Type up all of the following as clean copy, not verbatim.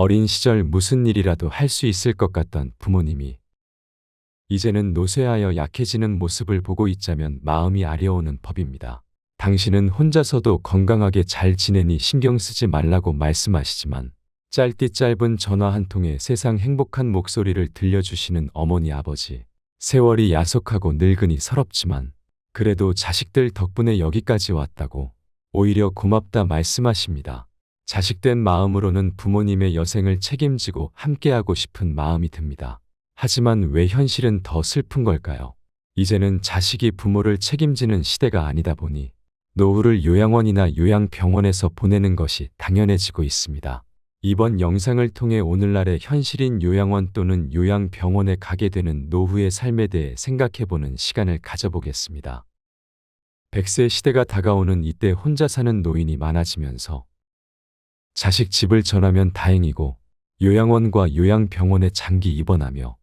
어린 시절 무슨 일이라도 할 수 있을 것 같던 부모님이 이제는 노쇠하여 약해지는 모습을 보고 있자면 마음이 아려오는 법입니다. 당신은 혼자서도 건강하게 잘 지내니 신경 쓰지 말라고 말씀하시지만 짧디 짧은 전화 한 통에 세상 행복한 목소리를 들려주시는 어머니 아버지. 세월이 야속하고 늙으니 서럽지만 그래도 자식들 덕분에 여기까지 왔다고 오히려 고맙다 말씀하십니다. 자식된 마음으로는 부모님의 여생을 책임지고 함께하고 싶은 마음이 듭니다. 하지만 왜 현실은 더 슬픈 걸까요? 이제는 자식이 부모를 책임지는 시대가 아니다 보니 노후를 요양원이나 요양병원에서 보내는 것이 당연해지고 있습니다. 이번 영상을 통해 오늘날의 현실인 요양원 또는 요양병원에 가게 되는 노후의 삶에 대해 생각해보는 시간을 가져보겠습니다. 100세 시대가 다가오는 이때 혼자 사는 노인이 많아지면서 자식 집을 전하면 다행이고 요양원과 요양병원에 장기 입원하며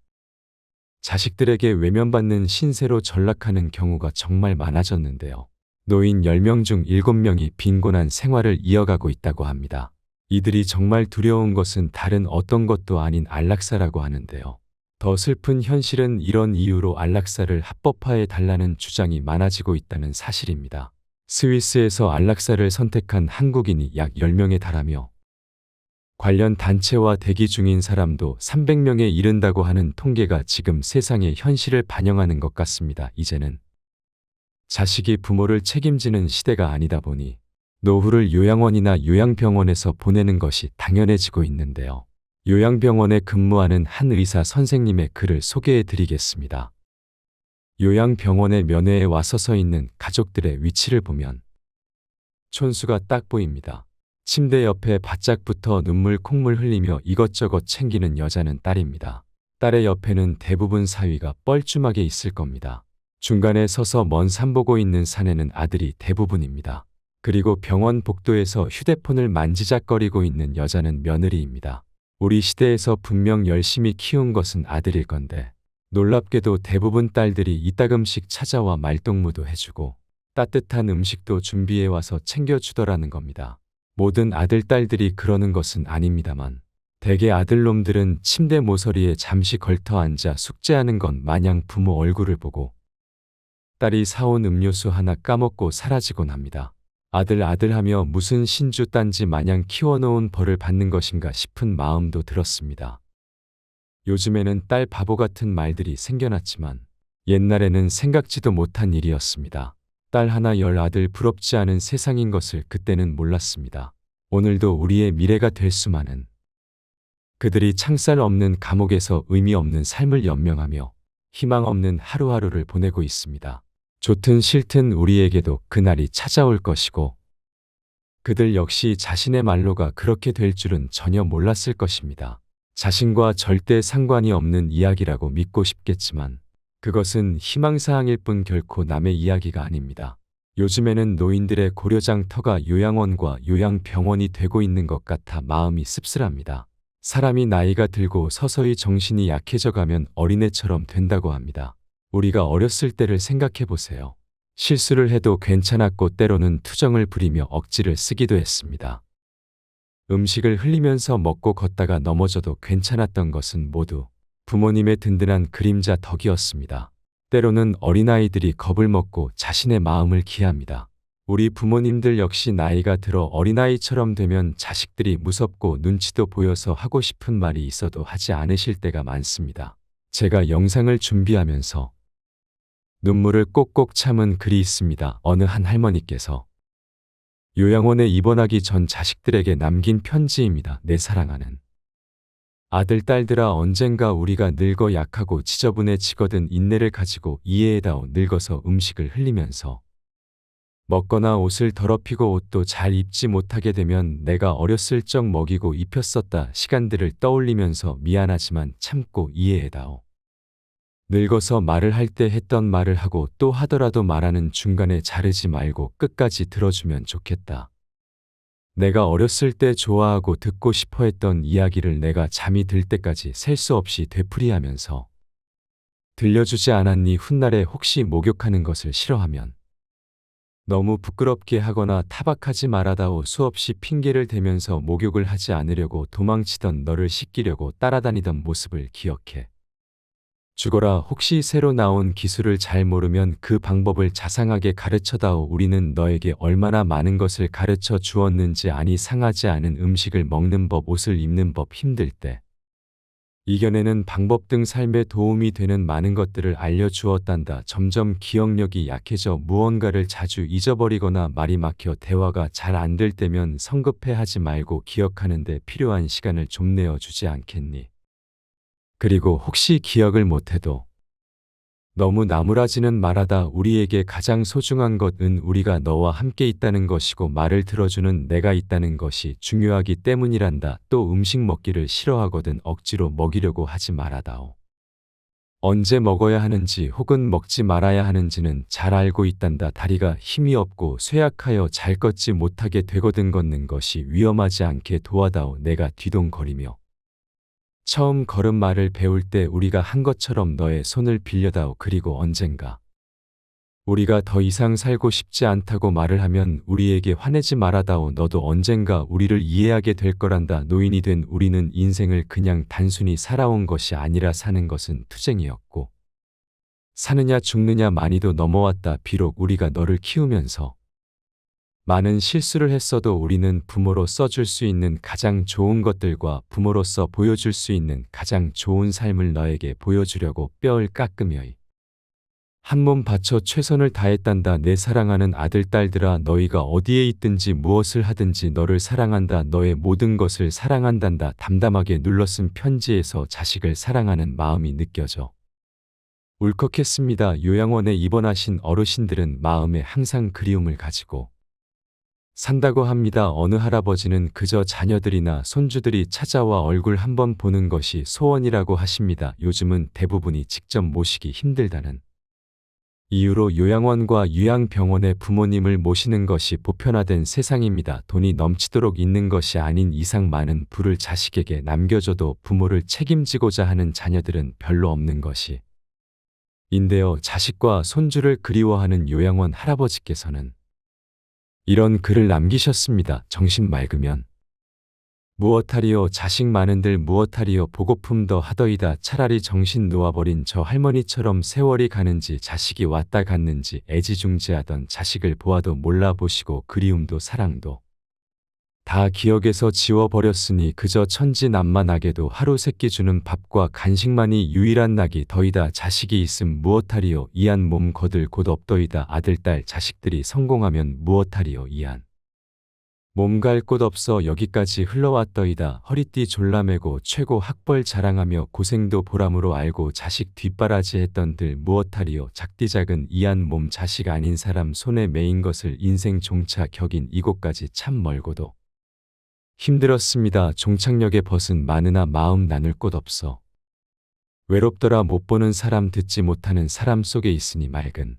자식들에게 외면받는 신세로 전락하는 경우가 정말 많아졌는데요. 노인 10명 중 7명이 빈곤한 생활을 이어가고 있다고 합니다. 이들이 정말 두려운 것은 다른 어떤 것도 아닌 안락사라고 하는데요. 더 슬픈 현실은 이런 이유로 안락사를 합법화해 달라는 주장이 많아지고 있다는 사실입니다. 스위스에서 안락사를 선택한 한국인이 약 10명에 달하며 관련 단체와 대기 중인 사람도 300명에 이른다고 하는 통계가 지금 세상의 현실을 반영하는 것 같습니다. 이제는 자식이 부모를 책임지는 시대가 아니다 보니 노후를 요양원이나 요양병원에서 보내는 것이 당연해지고 있는데요. 요양병원에 근무하는 한 의사 선생님의 글을 소개해 드리겠습니다. 요양병원의 면회에 와서 서 있는 가족들의 위치를 보면 촌수가 딱 보입니다. 침대 옆에 바짝 붙어 눈물 콧물 흘리며 이것저것 챙기는 여자는 딸입니다. 딸의 옆에는 대부분 사위가 뻘쭘하게 있을 겁니다. 중간에 서서 먼 산 보고 있는 사내는 아들이 대부분입니다. 그리고 병원 복도에서 휴대폰을 만지작거리고 있는 여자는 며느리입니다. 우리 시대에서 분명 열심히 키운 것은 아들일 건데 놀랍게도 대부분 딸들이 이따금씩 찾아와 말동무도 해주고 따뜻한 음식도 준비해와서 챙겨주더라는 겁니다. 모든 아들, 딸들이 그러는 것은 아닙니다만 대개 아들놈들은 침대 모서리에 잠시 걸터 앉아 숙제하는 것 마냥 부모 얼굴을 보고 딸이 사온 음료수 하나 까먹고 사라지곤 합니다. 아들 하며 무슨 신주 딴지 마냥 키워놓은 벌을 받는 것인가 싶은 마음도 들었습니다. 요즘에는 딸 바보 같은 말들이 생겨났지만 옛날에는 생각지도 못한 일이었습니다. 딸 하나 열 아들 부럽지 않은 세상인 것을 그때는 몰랐습니다. 오늘도 우리의 미래가 될 수많은 그들이 창살 없는 감옥에서 의미 없는 삶을 연명하며 희망 없는 하루하루를 보내고 있습니다. 좋든 싫든 우리에게도 그날이 찾아올 것이고 그들 역시 자신의 말로가 그렇게 될 줄은 전혀 몰랐을 것입니다. 자신과 절대 상관이 없는 이야기라고 믿고 싶겠지만 그것은 희망사항일 뿐 결코 남의 이야기가 아닙니다. 요즘에는 노인들의 고려장터가 요양원과 요양병원이 되고 있는 것 같아 마음이 씁쓸합니다. 사람이 나이가 들고 서서히 정신이 약해져 가면 어린애처럼 된다고 합니다. 우리가 어렸을 때를 생각해 보세요. 실수를 해도 괜찮았고 때로는 투정을 부리며 억지를 쓰기도 했습니다. 음식을 흘리면서 먹고 걷다가 넘어져도 괜찮았던 것은 모두 부모님의 든든한 그림자 덕이었습니다. 때로는 어린아이들이 겁을 먹고 자신의 마음을 기합니다. 우리 부모님들 역시 나이가 들어 어린아이처럼 되면 자식들이 무섭고 눈치도 보여서 하고 싶은 말이 있어도 하지 않으실 때가 많습니다. 제가 영상을 준비하면서 눈물을 꼭꼭 참은 글이 있습니다. 어느 한 할머니께서 요양원에 입원하기 전 자식들에게 남긴 편지입니다. 내 사랑하는 아들, 딸들아, 언젠가 우리가 늙어 약하고 지저분해지거든 인내를 가지고 이해해다오. 늙어서 음식을 흘리면서 먹거나 옷을 더럽히고 옷도 잘 입지 못하게 되면 내가 어렸을 적 먹이고 입혔었다 시간들을 떠올리면서 미안하지만 참고 이해해다오. 늙어서 말을 할 때 했던 말을 하고 또 하더라도 말하는 중간에 자르지 말고 끝까지 들어주면 좋겠다. 내가 어렸을 때 좋아하고 듣고 싶어 했던 이야기를 내가 잠이 들 때까지 셀 수 없이 되풀이하면서 들려주지 않았니? 훗날에 혹시 목욕하는 것을 싫어하면 너무 부끄럽게 하거나 타박하지 말아다오. 수없이 핑계를 대면서 목욕을 하지 않으려고 도망치던 너를 씻기려고 따라다니던 모습을 기억해. 죽어라. 혹시 새로 나온 기술을 잘 모르면 그 방법을 자상하게 가르쳐다오. 우리는 너에게 얼마나 많은 것을 가르쳐 주었는지 아니. 상하지 않은 음식을 먹는 법, 옷을 입는 법, 힘들 때 이겨내는 방법 등 삶에 도움이 되는 많은 것들을 알려주었단다. 점점 기억력이 약해져 무언가를 자주 잊어버리거나 말이 막혀 대화가 잘 안 될 때면 성급해하지 말고 기억하는 데 필요한 시간을 좀 내어주지 않겠니? 그리고 혹시 기억을 못해도 너무 나무라지는 말하다. 우리에게 가장 소중한 것은 우리가 너와 함께 있다는 것이고 말을 들어주는 내가 있다는 것이 중요하기 때문이란다. 또 음식 먹기를 싫어하거든 억지로 먹이려고 하지 말아다오. 언제 먹어야 하는지 혹은 먹지 말아야 하는지는 잘 알고 있단다. 다리가 힘이 없고 쇠약하여 잘 걷지 못하게 되거든 걷는 것이 위험하지 않게 도와다오. 내가 뒤동거리며 처음 걸음마를 배울 때 우리가 한 것처럼 너의 손을 빌려다오. 그리고 언젠가 우리가 더 이상 살고 싶지 않다고 말을 하면 우리에게 화내지 말아다오. 너도 언젠가 우리를 이해하게 될 거란다. 노인이 된 우리는 인생을 그냥 단순히 살아온 것이 아니라 사는 것은 투쟁이었고 사느냐 죽느냐 많이도 넘어왔다. 비록 우리가 너를 키우면서 많은 실수를 했어도 우리는 부모로서 줄 수 있는 가장 좋은 것들과 부모로서 보여줄 수 있는 가장 좋은 삶을 너에게 보여주려고 뼈를 깎으며 한 몸 바쳐 최선을 다했단다. 내 사랑하는 아들, 딸들아, 너희가 어디에 있든지 무엇을 하든지 너를 사랑한다. 너의 모든 것을 사랑한단다. 담담하게 눌러쓴 편지에서 자식을 사랑하는 마음이 느껴져 울컥했습니다. 요양원에 입원하신 어르신들은 마음에 항상 그리움을 가지고 산다고 합니다. 어느 할아버지는 그저 자녀들이나 손주들이 찾아와 얼굴 한번 보는 것이 소원이라고 하십니다. 요즘은 대부분이 직접 모시기 힘들다는 이유로 요양원과 요양병원에 부모님을 모시는 것이 보편화된 세상입니다. 돈이 넘치도록 있는 것이 아닌 이상 많은 부를 자식에게 남겨줘도 부모를 책임지고자 하는 자녀들은 별로 없는 것이 인데요. 자식과 손주를 그리워하는 요양원 할아버지께서는 이런 글을 남기셨습니다. 정신 맑으면 무엇하리요. 자식 많은들 무엇하리요. 보고품 더 하더이다. 차라리 정신 놓아버린 저 할머니처럼 세월이 가는지 자식이 왔다 갔는지 애지중지하던 자식을 보아도 몰라보시고 그리움도 사랑도 다 기억에서 지워버렸으니 그저 천지난만하게도 하루 세끼 주는 밥과 간식만이 유일한 낙이 더이다. 자식이 있음 무엇하리요. 이한 몸 거들 곧 없더이다. 아들, 딸, 자식들이 성공하면 무엇하리요. 이한 몸 갈 곳 없어 여기까지 흘러왔더이다. 허리띠 졸라매고 최고 학벌 자랑하며 고생도 보람으로 알고 자식 뒷바라지 했던들 무엇하리요. 작디 작은 이한 몸 자식 아닌 사람 손에 메인 것을 인생 종차 격인 이곳까지 참 멀고도 힘들었습니다. 종착역에 벗은 많으나 마음 나눌 곳 없어 외롭더라. 못 보는 사람 듣지 못하는 사람 속에 있으니 맑은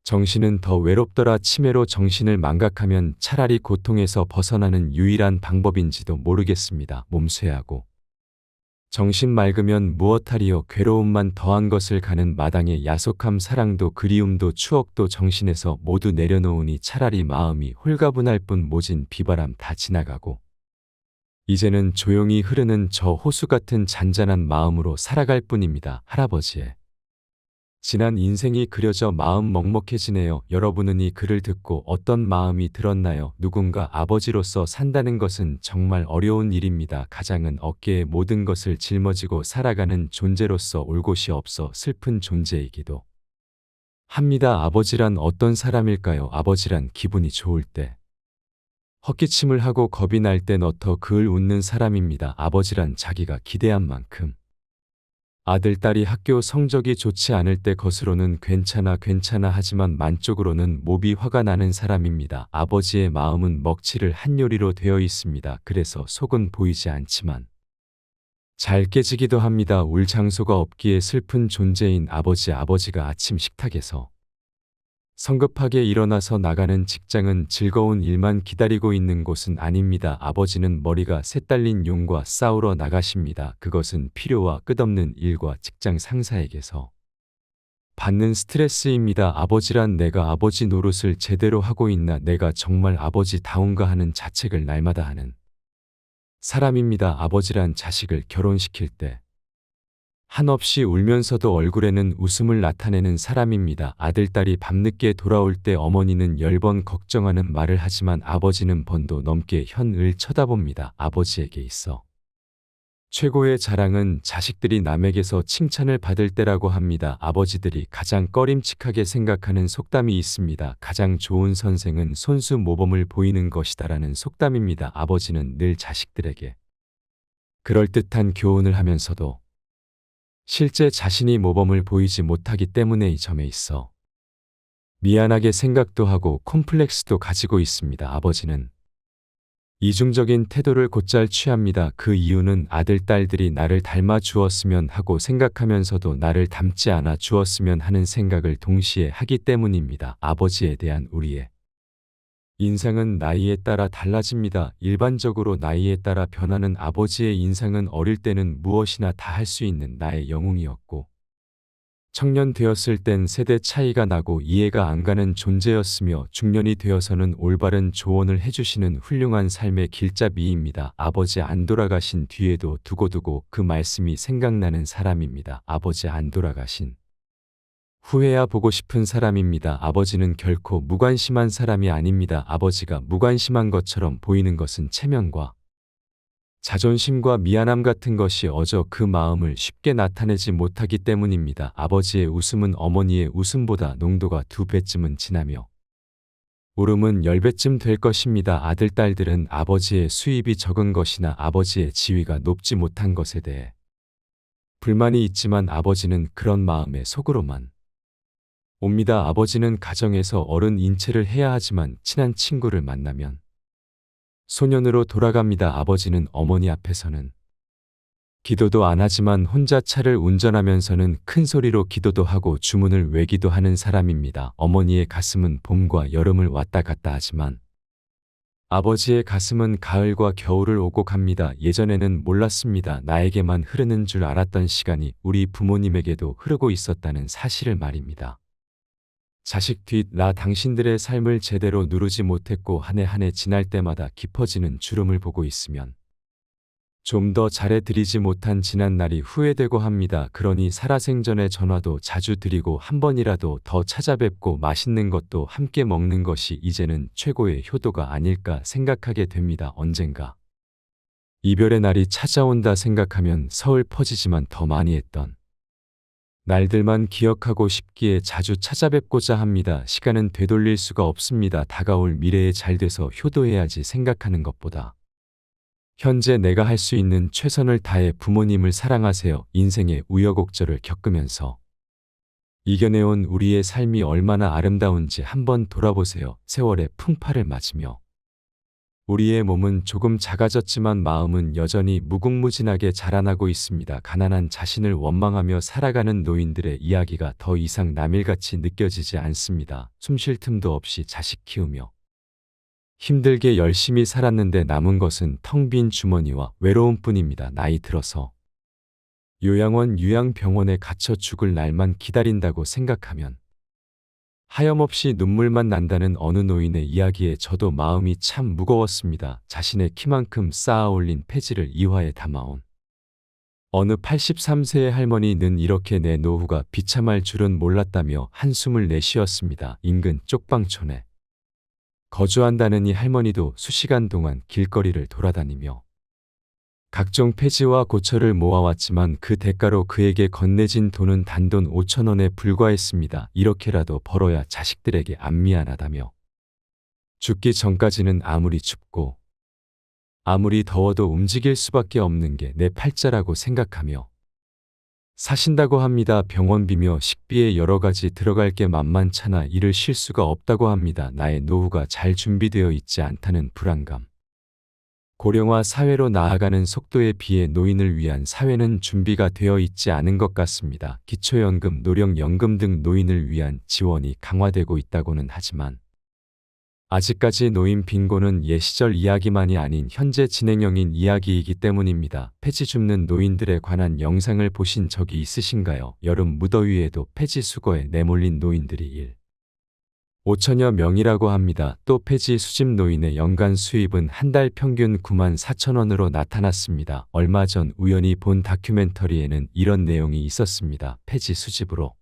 정신은 더 외롭더라. 치매로 정신을 망각하면 차라리 고통에서 벗어나는 유일한 방법인지도 모르겠습니다. 몸쇠하고 정신 맑으면 무엇하리요. 괴로움만 더한 것을 가는 마당에 야속함 사랑도 그리움도 추억도 정신에서 모두 내려놓으니 차라리 마음이 홀가분할 뿐 모진 비바람 다 지나가고 이제는 조용히 흐르는 저 호수 같은 잔잔한 마음으로 살아갈 뿐입니다. 할아버지의 지난 인생이 그려져 마음 먹먹해지네요. 여러분은 이 글을 듣고 어떤 마음이 들었나요? 누군가 아버지로서 산다는 것은 정말 어려운 일입니다. 가장은 어깨에 모든 것을 짊어지고 살아가는 존재로서 올 곳이 없어 슬픈 존재이기도 합니다. 아버지란 어떤 사람일까요? 아버지란 기분이 좋을 때 헛기침을 하고 겁이 날 때 너터 그을 웃는 사람입니다. 아버지란 자기가 기대한 만큼 아들, 딸이 학교 성적이 좋지 않을 때 겉으로는 괜찮아 하지만 만쪽으로는 몹이 화가 나는 사람입니다. 아버지의 마음은 먹칠을 한 요리로 되어 있습니다. 그래서 속은 보이지 않지만 잘 깨지기도 합니다. 울 장소가 없기에 슬픈 존재인 아버지가 아침 식탁에서 성급하게 일어나서 나가는 직장은 즐거운 일만 기다리고 있는 곳은 아닙니다. 아버지는 머리가 새딸린 용과 싸우러 나가십니다. 그것은 필요와 끝없는 일과 직장 상사에게서 받는 스트레스입니다. 아버지란 내가 아버지 노릇을 제대로 하고 있나, 내가 정말 아버지다운가 하는 자책을 날마다 하는 사람입니다. 아버지란 자식을 결혼시킬 때 한없이 울면서도 얼굴에는 웃음을 나타내는 사람입니다. 아들, 딸이 밤늦게 돌아올 때 어머니는 10번 걱정하는 말을 하지만 아버지는 번도 넘게 현을 쳐다봅니다. 아버지에게 있어 최고의 자랑은 자식들이 남에게서 칭찬을 받을 때라고 합니다. 아버지들이 가장 꺼림칙하게 생각하는 속담이 있습니다. 가장 좋은 선생은 손수 모범을 보이는 것이다라는 속담입니다. 아버지는 늘 자식들에게 그럴듯한 교훈을 하면서도 실제 자신이 모범을 보이지 못하기 때문에 이 점에 있어 미안하게 생각도 하고 콤플렉스도 가지고 있습니다. 아버지는 이중적인 태도를 곧잘 취합니다. 그 이유는 아들, 딸들이 나를 닮아 주었으면 하고 생각하면서도 나를 닮지 않아 주었으면 하는 생각을 동시에 하기 때문입니다. 아버지에 대한 우리의 인상은 나이에 따라 달라집니다. 일반적으로 나이에 따라 변하는 아버지의 인상은 어릴 때는 무엇이나 다 할 수 있는 나의 영웅이었고, 청년 되었을 땐 세대 차이가 나고 이해가 안 가는 존재였으며, 중년이 되어서는 올바른 조언을 해주시는 훌륭한 삶의 길잡이입니다. 아버지 안 돌아가신 뒤에도 두고두고 그 말씀이 생각나는 사람입니다. 아버지 안 돌아가신 후회야 보고 싶은 사람입니다. 아버지는 결코 무관심한 사람이 아닙니다. 아버지가 무관심한 것처럼 보이는 것은 체면과 자존심과 미안함 같은 것이 어저 그 마음을 쉽게 나타내지 못하기 때문입니다. 아버지의 웃음은 어머니의 웃음보다 농도가 2배쯤은 진하며 울음은 10배쯤 될 것입니다. 아들, 딸들은 아버지의 수입이 적은 것이나 아버지의 지위가 높지 못한 것에 대해 불만이 있지만 아버지는 그런 마음에 속으로만 옵니다. 아버지는 가정에서 어른 인체를 해야 하지만 친한 친구를 만나면 소년으로 돌아갑니다. 아버지는 어머니 앞에서는 기도도 안 하지만 혼자 차를 운전하면서는 큰 소리로 기도도 하고 주문을 외기도 하는 사람입니다. 어머니의 가슴은 봄과 여름을 왔다 갔다 하지만 아버지의 가슴은 가을과 겨울을 오고 갑니다. 예전에는 몰랐습니다. 나에게만 흐르는 줄 알았던 시간이 우리 부모님에게도 흐르고 있었다는 사실을 말입니다. 자식 뒷 나 당신들의 삶을 제대로 누르지 못했고 한 해 한 해 지날 때마다 깊어지는 주름을 보고 있으면 좀 더 잘해드리지 못한 지난 날이 후회되고 합니다. 그러니 살아생전에 전화도 자주 드리고 한 번이라도 더 찾아뵙고 맛있는 것도 함께 먹는 것이 이제는 최고의 효도가 아닐까 생각하게 됩니다. 언젠가 이별의 날이 찾아온다 생각하면 서울 퍼지지만 더 많이 했던 날들만 기억하고 싶기에 자주 찾아뵙고자 합니다. 시간은 되돌릴 수가 없습니다. 다가올 미래에 잘 돼서 효도해야지 생각하는 것보다 현재 내가 할 수 있는 최선을 다해 부모님을 사랑하세요. 인생의 우여곡절을 겪으면서 이겨내온 우리의 삶이 얼마나 아름다운지 한번 돌아보세요. 세월의 풍파를 맞으며 우리의 몸은 조금 작아졌지만 마음은 여전히 무궁무진하게 자라나고 있습니다. 가난한 자신을 원망하며 살아가는 노인들의 이야기가 더 이상 남일같이 느껴지지 않습니다. 숨 쉴 틈도 없이 자식 키우며 힘들게 열심히 살았는데 남은 것은 텅 빈 주머니와 외로움뿐입니다. 나이 들어서 요양원, 요양병원에 갇혀 죽을 날만 기다린다고 생각하면 하염없이 눈물만 난다는 어느 노인의 이야기에 저도 마음이 참 무거웠습니다. 자신의 키만큼 쌓아올린 폐지를 이화에 담아온 어느 83세의 할머니는 이렇게 내 노후가 비참할 줄은 몰랐다며 한숨을 내쉬었습니다. 인근 쪽방촌에 거주한다는 이 할머니도 수시간 동안 길거리를 돌아다니며 각종 폐지와 고철을 모아왔지만 그 대가로 그에게 건네진 돈은 단돈 5,000원에 불과했습니다. 이렇게라도 벌어야 자식들에게 안 미안하다며 죽기 전까지는 아무리 춥고 아무리 더워도 움직일 수밖에 없는 게 내 팔자라고 생각하며 사신다고 합니다. 병원비며 식비에 여러 가지 들어갈 게 만만찮아 일을 쉴 수가 없다고 합니다. 나의 노후가 잘 준비되어 있지 않다는 불안감. 고령화 사회로 나아가는 속도에 비해 노인을 위한 사회는 준비가 되어 있지 않은 것 같습니다. 기초연금, 노령연금 등 노인을 위한 지원이 강화되고 있다고는 하지만 아직까지 노인 빈곤은 예시절 이야기만이 아닌 현재 진행형인 이야기이기 때문입니다. 폐지 줍는 노인들에 관한 영상을 보신 적이 있으신가요? 여름 무더위에도 폐지 수거에 내몰린 노인들이 5천여 명이라고 합니다. 또 폐지 수집 노인의 연간 수입은 한 달 평균 9만 4천 원으로 나타났습니다. 얼마 전 우연히 본 다큐멘터리에는 이런 내용이 있었습니다. 폐지 수집으로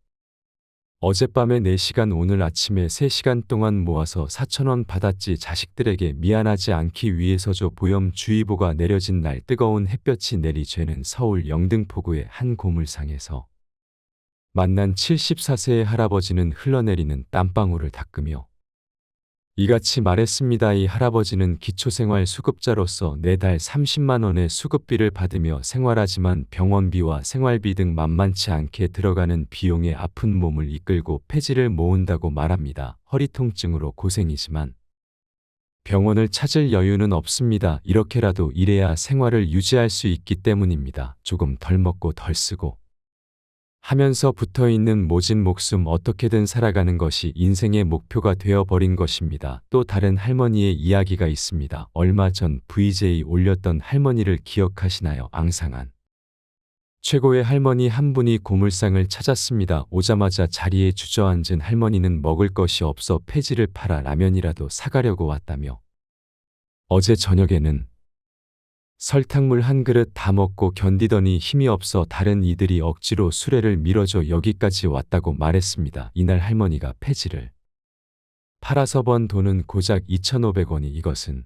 어젯밤에 4시간 오늘 아침에 3시간 동안 모아서 4천 원 받았지. 자식들에게 미안하지 않기 위해서죠. 보염주의보가 내려진 날 뜨거운 햇볕이 내리쬐는 서울 영등포구의 한 고물상에서 만난 74세의 할아버지는 흘러내리는 땀방울을 닦으며 이같이 말했습니다. 이 할아버지는 기초생활 수급자로서 매달 30만 원의 수급비를 받으며 생활하지만 병원비와 생활비 등 만만치 않게 들어가는 비용에 아픈 몸을 이끌고 폐지를 모은다고 말합니다. 허리 통증으로 고생이지만 병원을 찾을 여유는 없습니다. 이렇게라도 일해야 생활을 유지할 수 있기 때문입니다. 조금 덜 먹고 덜 쓰고 하면서 붙어있는 모진 목숨 어떻게든 살아가는 것이 인생의 목표가 되어버린 것입니다. 또 다른 할머니의 이야기가 있습니다. 얼마 전 VJ 올렸던 할머니를 기억하시나요? 앙상한 최고의 할머니 한 분이 고물상을 찾았습니다. 오자마자 자리에 주저앉은 할머니는 먹을 것이 없어 폐지를 팔아 라면이라도 사가려고 왔다며 어제 저녁에는 설탕물 한 그릇 다 먹고 견디더니 힘이 없어 다른 이들이 억지로 수레를 밀어줘 여기까지 왔다고 말했습니다. 이날 할머니가 폐지를 팔아서 번 돈은 고작 2,500원이 이것은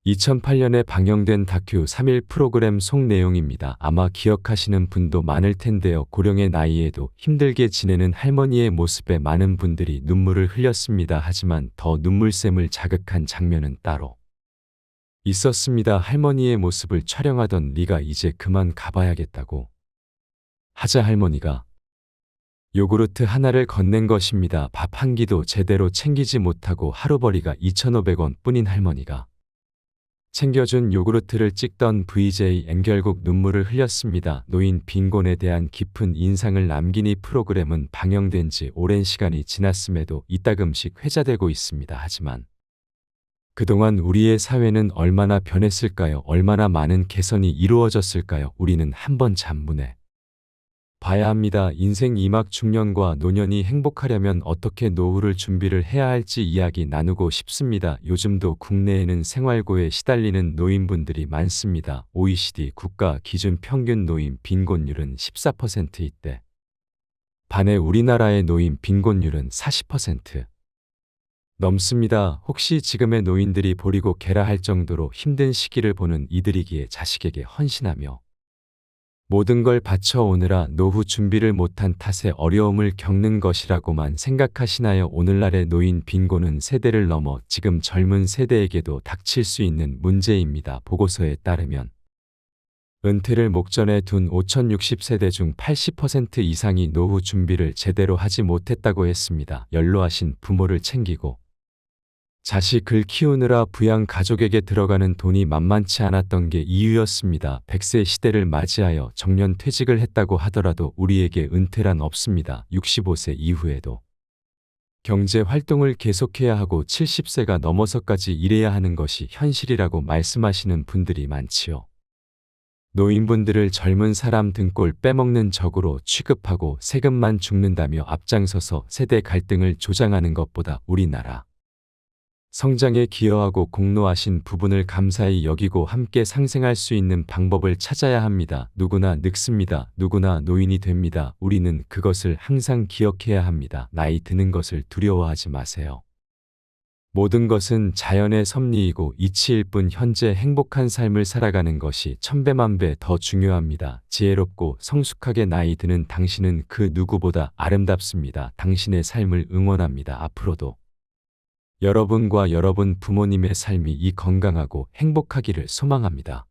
2008년에 방영된 다큐 3일 프로그램 속 내용입니다. 아마 기억하시는 분도 많을 텐데요. 고령의 나이에도 힘들게 지내는 할머니의 모습에 많은 분들이 눈물을 흘렸습니다. 하지만 더 눈물샘을 자극한 장면은 따로 있었습니다. 할머니의 모습을 촬영하던 리가 이제 그만 가봐야겠다고 하자 할머니가 요구르트 하나를 건넨 것입니다. 밥 한 끼도 제대로 챙기지 못하고 하루벌이가 2,500원 뿐인 할머니가 챙겨준 요구르트를 찍던 VJN 결국 눈물을 흘렸습니다. 노인 빈곤에 대한 깊은 인상을 남긴 이 프로그램은 방영된 지 오랜 시간이 지났음에도 이따금씩 회자되고 있습니다. 하지만 그동안 우리의 사회는 얼마나 변했을까요? 얼마나 많은 개선이 이루어졌을까요? 우리는 한번 잔문해 봐야 합니다. 인생 이막 중년과 노년이 행복하려면 어떻게 노후를 준비를 해야 할지 이야기 나누고 싶습니다. 요즘도 국내에는 생활고에 시달리는 노인분들이 많습니다. OECD 국가 기준 평균 노인 빈곤율은 14%이때 반해 우리나라의 노인 빈곤율은 40% 넘습니다. 혹시 지금의 노인들이 보리고 개라할 정도로 힘든 시기를 보는 이들이기에 자식에게 헌신하며 모든 걸 바쳐오느라 노후 준비를 못한 탓에 어려움을 겪는 것이라고만 생각하시나요? 오늘날의 노인 빈곤은 세대를 넘어 지금 젊은 세대에게도 닥칠 수 있는 문제입니다. 보고서에 따르면 은퇴를 목전에 둔 5,060세대 중 80% 이상이 노후 준비를 제대로 하지 못했다고 했습니다. 연로하신 부모를 챙기고 자식을 키우느라 부양 가족에게 들어가는 돈이 만만치 않았던 게 이유였습니다. 100세 시대를 맞이하여 정년 퇴직을 했다고 하더라도 우리에게 은퇴란 없습니다. 65세 이후에도 경제 활동을 계속해야 하고 70세가 넘어서까지 일해야 하는 것이 현실이라고 말씀하시는 분들이 많지요. 노인분들을 젊은 사람 등골 빼먹는 적으로 취급하고 세금만 죽는다며 앞장서서 세대 갈등을 조장하는 것보다 우리나라 성장에 기여하고 공로하신 부분을 감사히 여기고 함께 상생할 수 있는 방법을 찾아야 합니다. 누구나 늙습니다. 누구나 노인이 됩니다. 우리는 그것을 항상 기억해야 합니다. 나이 드는 것을 두려워하지 마세요. 모든 것은 자연의 섭리이고 이치일 뿐 현재 행복한 삶을 살아가는 것이 천배만배 더 중요합니다. 지혜롭고 성숙하게 나이 드는 당신은 그 누구보다 아름답습니다. 당신의 삶을 응원합니다. 앞으로도 여러분과 여러분 부모님의 삶이 이 건강하고 행복하기를 소망합니다.